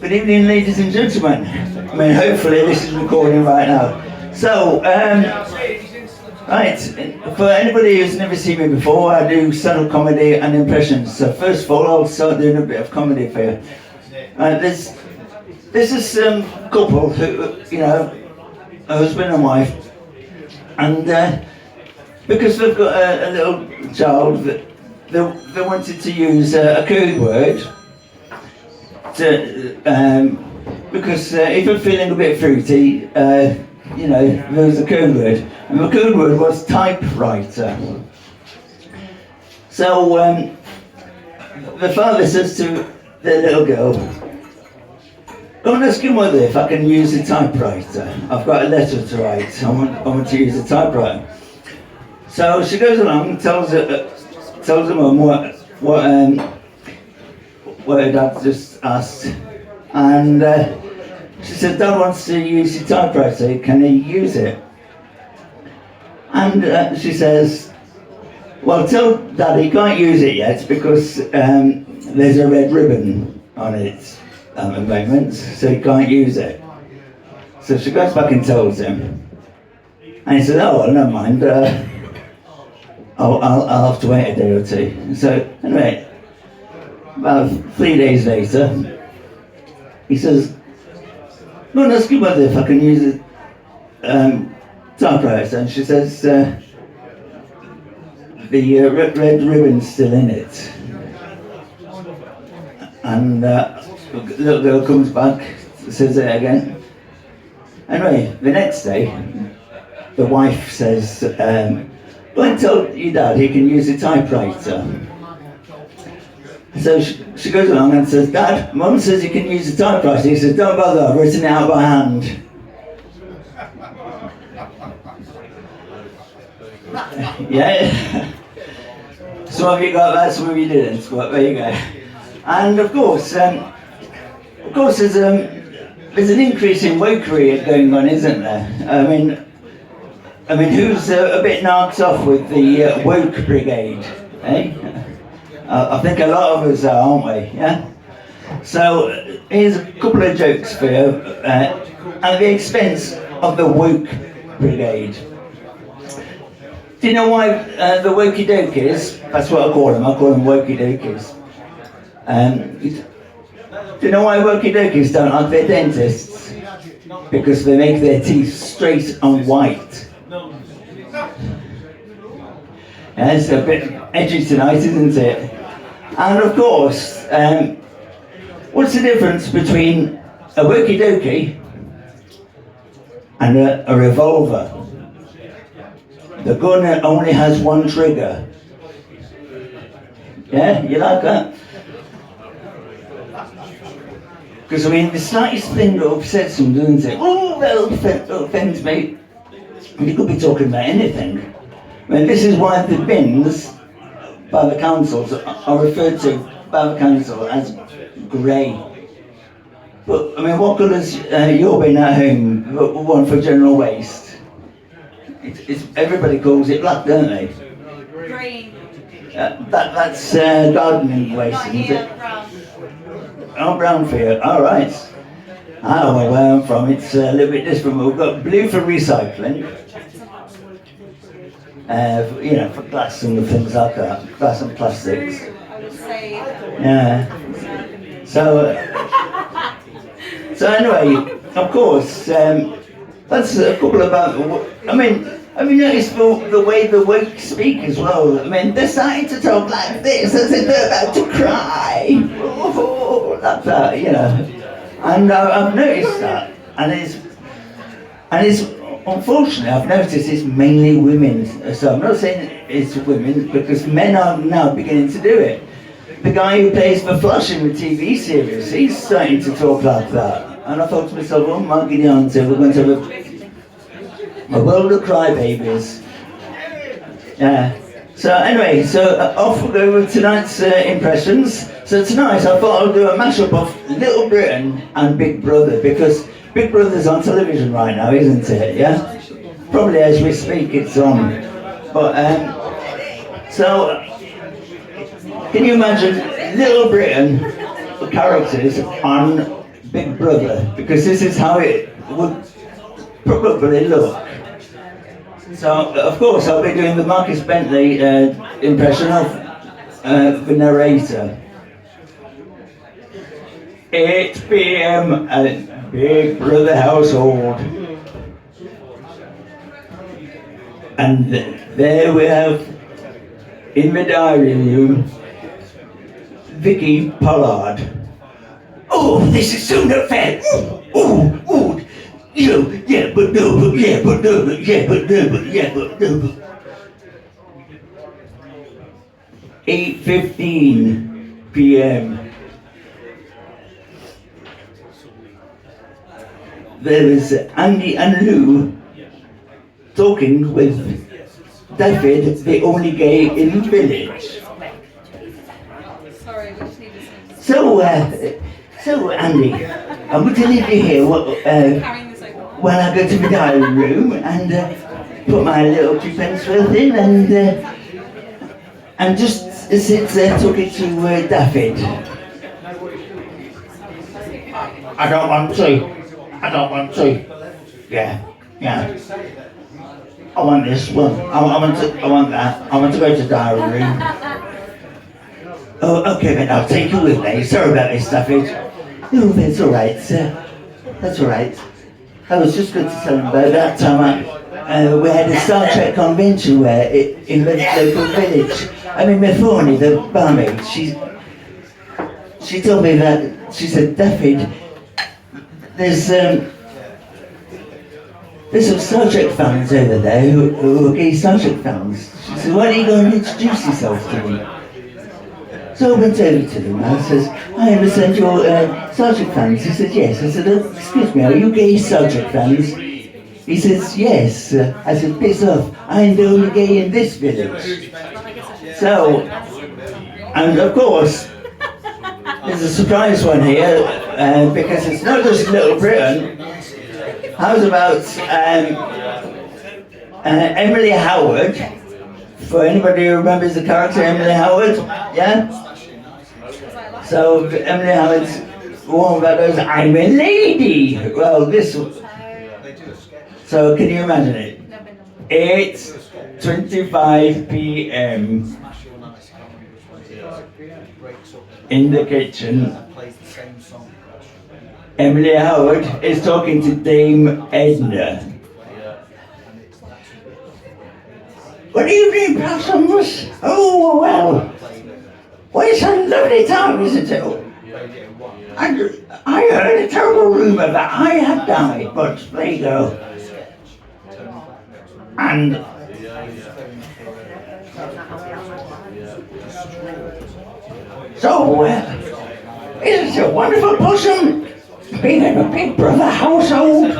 Good evening, ladies and gentlemen. I mean, hopefully this is recording right now. So, right, for anybody who's never seen me before, I do stand-up comedy and impressions. So first of all, I'll start doing a bit of comedy for you. There's this couple who, you know, a husband and wife, and because they've got a little child, they wanted to use a code word to, because if you're feeling a bit fruity, you know, there was a code word, and the code word was typewriter. So the father says to the little girl, "Go and ask your mother if I can use a typewriter. I've got a letter to write. I want to use a typewriter." So she goes along and tells her mum what her dad just asked, and she said, "Dad wants to use your typewriter. Can he use it?" And she says, "Well, tell Dad he can't use it yet because there's a red ribbon on it at the moment, so he can't use it." So she goes back and tells him, and he says, "Oh, well, never mind. I'll have to wait a day or two." So anyway, about 3 days later, he says, "Go and ask your mother if I can use a typewriter." And she says, "The red ribbon's still in it." And the little girl comes back, says it again. Anyway, the next day, the wife says, "Go and tell your dad he can use a typewriter." So she goes along and says, "Dad, Mum says you can use a typewriter." He says, "Don't bother, I've written it out by hand." Yeah. Some of you got that, some of you didn't, but there you go. And of course there's an increase in wokery going on, isn't there? I mean, who's a bit knocked off with the woke brigade, eh? I think a lot of us are, aren't we? Yeah. So here's a couple of jokes for you, at the expense of the woke brigade. Do you know why the wokey dokies? That's what I call them wokey dokies. Do you know why wokey dokies don't like their dentists? Because they make their teeth straight and white. Yeah, it's a bit edgy tonight, isn't it? And of course, what's the difference between a wokey dokie and a revolver? The gun only has one trigger. Yeah, you like that? Because I mean, the slightest thing that upsets them, doesn't it? Oh, that offends me. You could be talking about anything. I mean, this is why the bins by the councils are referred to by the council as grey. But I mean, what colour's your bin at home? One for general waste. Everybody calls it black, don't they? Green. That's gardening waste, isn't it? Brown. Oh, brown for you. All right. I don't know where I'm from. It's a little bit different. We've got blue for recycling. You know, for glass and things like that. Glass and plastics. I would say. Yeah. So anyway, of course, that's a couple about. I mean, have you noticed the way the woke speak as well? I mean, they're starting to talk like this as if they're about to cry. Oh, like that, you know. And I've noticed that, and it's unfortunately I've noticed it's mainly women. So I'm not saying it's women because men are now beginning to do it. The guy who plays the Flash in the TV series, he's starting to talk like that. And I thought to myself, what am I getting on to? We're going to have a world of crybabies. Yeah. So anyway, off we go with tonight's impressions. So tonight I thought I'd do a mashup of Little Britain and Big Brother, because Big Brother's on television right now, isn't it? Yeah? Probably as we speak it's on. But So, can you imagine Little Britain characters on Big Brother? Because this is how it would probably look. So, of course, I'll be doing the Marcus Bentley impression of the narrator. 8 p.m. at Big Brother household. And there we have, in the dining room, Vicky Pollard. Oh, this is so not fair. Oh, yeah, but no, yeah, but no, yeah, but no, yeah, but no. 8:15 p.m. There was Andy and Lou talking with David, the only gay in the village. Sorry, we just need to So Andy, I'm going to leave you here carrying this over. while I go to the dining room and put my little two-pence worth in and just sit there talking to David. I don't want to. Yeah. I want this one. I want that. I want to go to the dining room. Oh, okay, then I'll take you with me. Sorry about this, David. No, that's all right. That's all right. I was just going to tell him about that time we had a Star Trek convention in the local village. I mean, Methorny, the barmaid, she told me that, she said, David, there's some Star Trek fans over there who are gay Star Trek fans. She said, why don't you go and introduce yourself to them? So I went over to them and I says, I understand you're Star Trek fans. He said, yes. I said, excuse me, are you gay Star Trek fans? He says, yes. I said, piss off. I'm the only gay in this village. So, and of course, there's a surprise one here, because it's not just Little Britain. How's about Emily Howard? For anybody who remembers the character Emily Howard, yeah? So Emily Howard's one about those, I'm a lady. Well, this. So can you imagine it? 8:25 p.m. in the kitchen. Emily Howard is talking to Dame Edna. Good evening, Blossoms. Oh, well, it's a lovely time, isn't it? And I heard a terrible rumour that I had died, but there you go. And so, isn't it a wonderful possum being in a Big Brother household?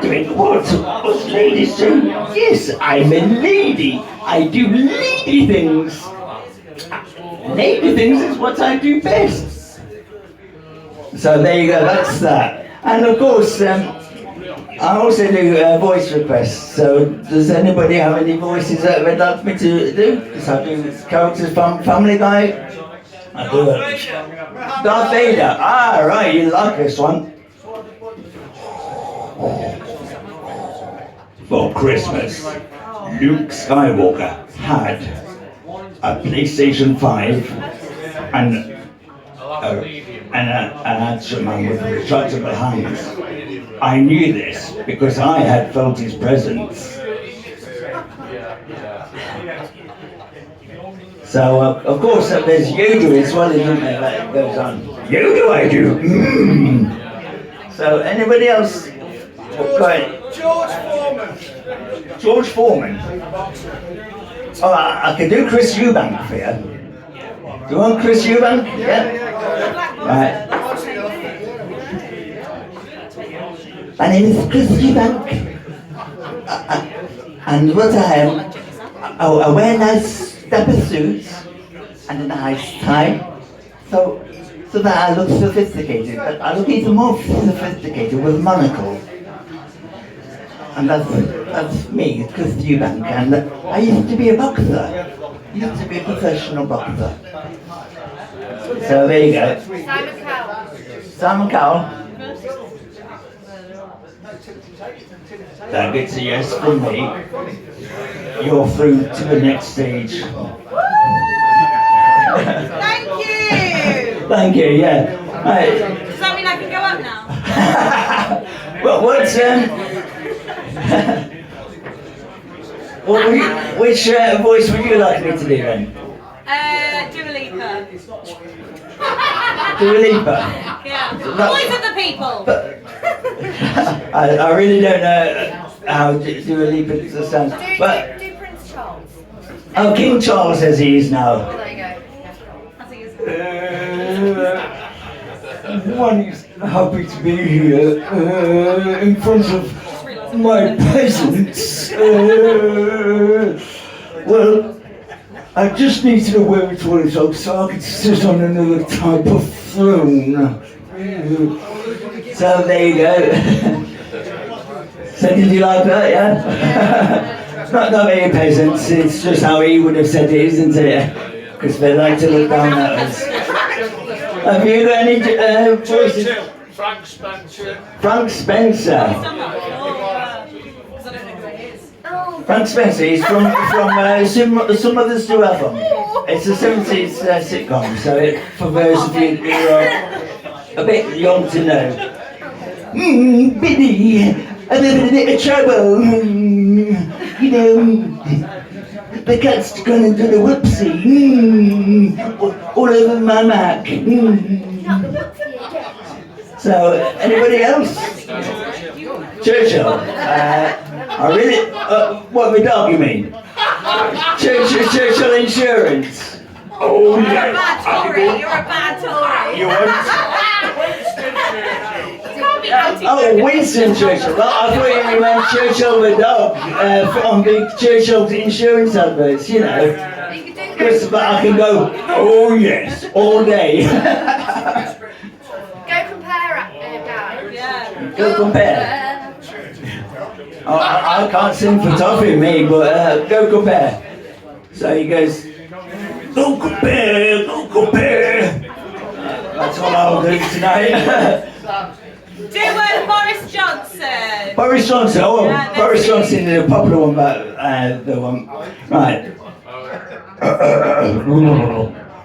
Doing what us ladies do? Yes, I'm a lady. I do lady things. Lady things is what I do best. So there you go, that's that. And of course, I also do voice requests. So does anybody have any voices that they'd like me to do? Because I do characters from Family Guy. I do it. Darth Vader. Ah, right, you like this one. For Christmas, Luke Skywalker had a PlayStation 5 and an action man with retractable hands. I knew this because I had felt his presence. So, of course, there's Yoda as well, isn't there, that goes on. Yoda I do! So, anybody else? George Foreman. Oh, I can do Chris Eubank for you. Do you want Chris Eubank? Yeah? Right. My name is Chris Eubank. And what I am, I wear nice dapper suits and a nice tie. So that I look sophisticated. But I look even more sophisticated with a monocle. And that's me, Chris Eubank, and I used to be a boxer. Used to be a professional boxer. So there you go. Simon Cowell. Simon Cowell. That gets a yes from me. You're through to the next stage. Thank you! Thank you, yeah. Right. Does that mean I can go up now? Well, which voice would you like me to do then? Dua Lipa. Dua Lipa? Yeah. Voice of the people! I really don't know how Dua Lipa sounds. But, Do Prince Charles. oh, King Charles as he is now. Oh, there you go. I think it's... One is happy to be here in front of my peasants. Well, I just need to know where it's all is up so I can sit on another type of throne. So there you go. So did you like that, yeah? Not many peasants, it's just how he would have said it, isn't it? Because they like to look down at us. Have you got any voices? Frank Spencer. Frank Spencer. Because I don't know who it is. Oh, Frank Spencer, he's from Some Others Do Have Them. It's a 70s sitcom, so for those of you who are a bit young to know. Biddy, a little bit of trouble. You know, the cat's gonna do the whoopsie. All over my Mac. So, anybody else? Churchill. I really. What with dog you mean? Churchill Insurance. Oh You're a yeah. bad Tory. You're a bad Tory. You want? Can't be anti. Oh, Winston Churchill. Well, I thought you meant Churchill the dog on the Churchill insurance adverts, you know. But I can go, oh yes, all day. Go compare, guy. Yeah. Go compare. Oh, I can't sing for toffee, me, but go compare. So he goes, go compare, go compare. That's what I'll do tonight. Do Boris Johnson. Boris Johnson, oh, Yeah, Boris Johnson is a popular one, but the one, right.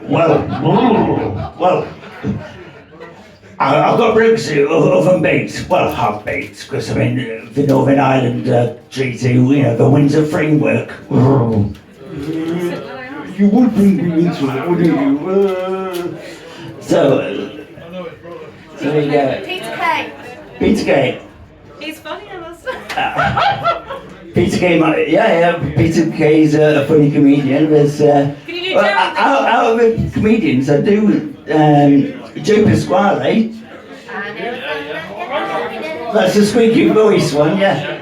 Well, I've got bricks oven baked. Well, half baked, because I mean the Northern Ireland Treaty, you know, the Windsor Framework. You would bring me into it, wouldn't you? So there you go. Peter Kay. Peter Kay. He's funny, I must Peter Kay, yeah, Peter Kay's a funny comedian. There's, Can you do Jerry? out of the comedians, I do Joe Pasquale. That's the squeaky voice one, yeah.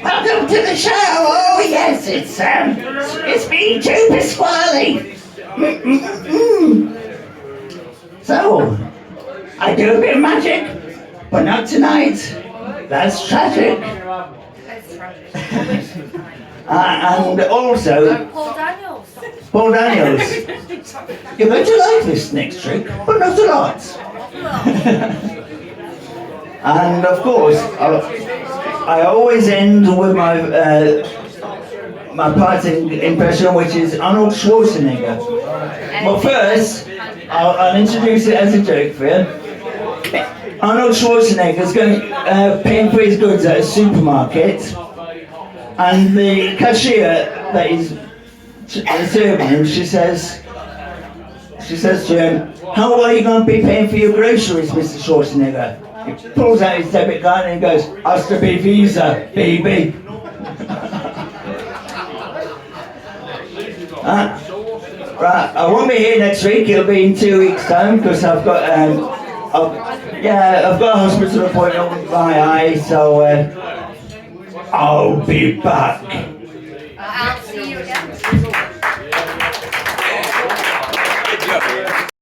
Welcome to the show. Oh yes, it's me, Joe Pasquale. So, I do a bit of magic, but not tonight. That's tragic. That's tragic. And also, Paul Daniels. You're going to like this next trick, but not a lot. And of course, I always end with my parting impression, which is Arnold Schwarzenegger. But first, I'll introduce it as a joke for you. Arnold Schwarzenegger's going paying for his goods at a supermarket, and the cashier that is serving him, she says to him, "How are you going to be paying for your groceries, Mr. Schwarzenegger?" He pulls out his debit card and he goes, "Hasta be Visa, baby." Right, I won't be here next week. It'll be in 2 weeks' time because I've got I've got a hospital appointment with my eye, so I'll be back. I'll see you